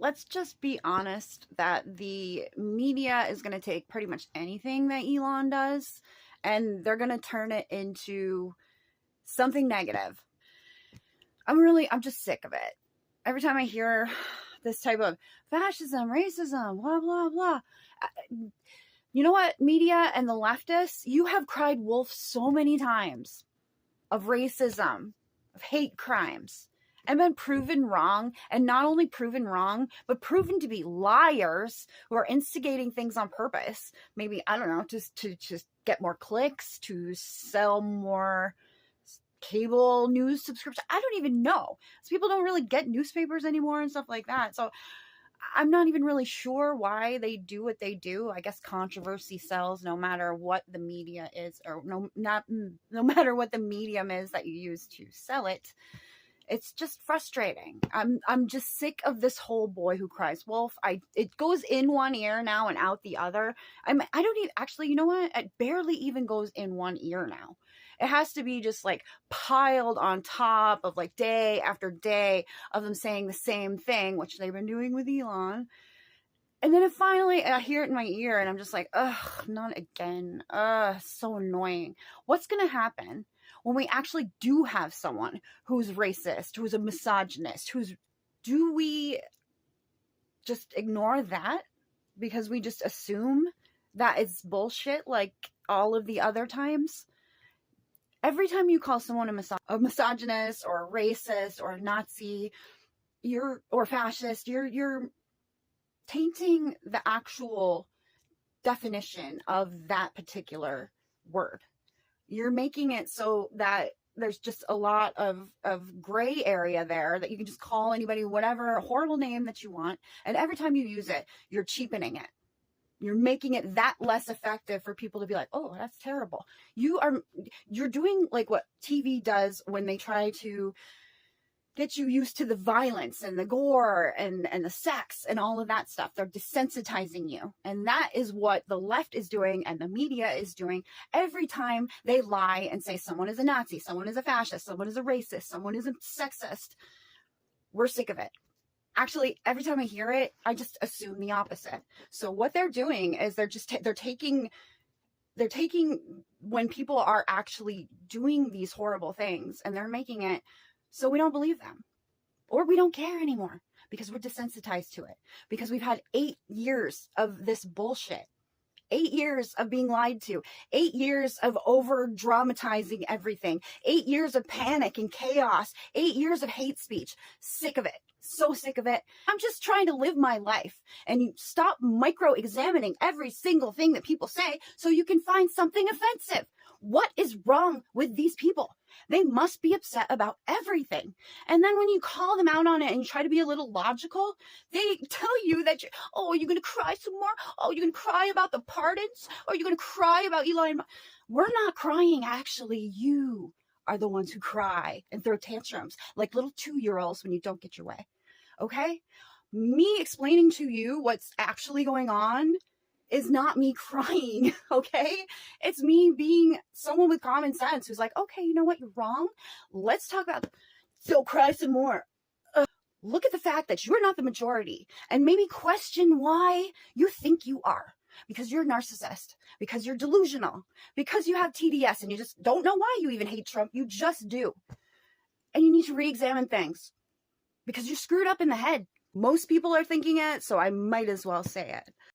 let's just be honest that the media is going to take pretty much anything that Elon does and they're going to turn it into something negative. I'm just sick of it. Every time I hear this type of fascism, racism, blah, blah, blah. You know what, media and the leftists, you have cried wolf so many times of racism, of hate crimes, and been proven wrong, and not only proven wrong, but proven to be liars who are instigating things on purpose. Maybe, I don't know, just to get more clicks, to sell more cable news subscription. I don't even know. So people don't really get newspapers anymore and stuff like that. So I'm not even really sure why they do what they do. I guess controversy sells no matter what the media is, or no matter what the medium is that you use to sell it. It's just frustrating. I'm just sick of this whole boy who cries wolf. It goes in one ear now and out the other. I don't even actually, you know what? It barely even goes in one ear now. It has to be just like piled on top of like day after day of them saying the same thing, which they've been doing with Elon. And then finally I hear it in my ear and I'm just like, ugh, not again. So annoying. What's going to happen when we actually do have someone who's racist, who's a misogynist, do we just ignore that because we just assume that it's bullshit like all of the other times? Every time you call someone a misogynist or a racist or a Nazi, or fascist, you're tainting the actual definition of that particular word. You're making it so that there's just a lot of gray area there that you can just call anybody whatever horrible name that you want. And every time you use it, you're cheapening it. You're making it that less effective for people to be like, oh, that's terrible. You're doing like what TV does when they try to get you used to the violence and the gore and the sex and all of that stuff. They're desensitizing you. And that is what the left is doing and the media is doing every time they lie and say someone is a Nazi, someone is a fascist, someone is a racist, someone is a sexist. We're sick of it. Actually, every time I hear it, I just assume the opposite. So what they're doing is they're taking when people are actually doing these horrible things and they're making it so we don't believe them or we don't care anymore because we're desensitized to it, because we've had 8 years of this bullshit, 8 years of being lied to, 8 years of over dramatizing everything, 8 years of panic and chaos, 8 years of hate speech. Sick of it. So sick of it. I'm just trying to live my life, and you stop micro-examining every single thing that people say so you can find something offensive. What is wrong with these people? They must be upset about everything. And then when you call them out on it and you try to be a little logical, they tell you that, are you going to cry some more? Oh, you're going to cry about the pardons? Or are you going to cry about Elon? We're not crying, actually. You are the ones who cry and throw tantrums like little 2-year-olds when you don't get your way. Okay? Me explaining to you what's actually going on is not me crying, okay? It's me being someone with common sense who's like, okay, you know what? You're wrong. Let's talk about, so cry some more. Look at the fact that you're not the majority and maybe question why you think you are. Because you're a narcissist, because you're delusional, because you have TDS and you just don't know why you even hate Trump. You just do. And you need to re-examine things because you're screwed up in the head. Most people are thinking it, so I might as well say it.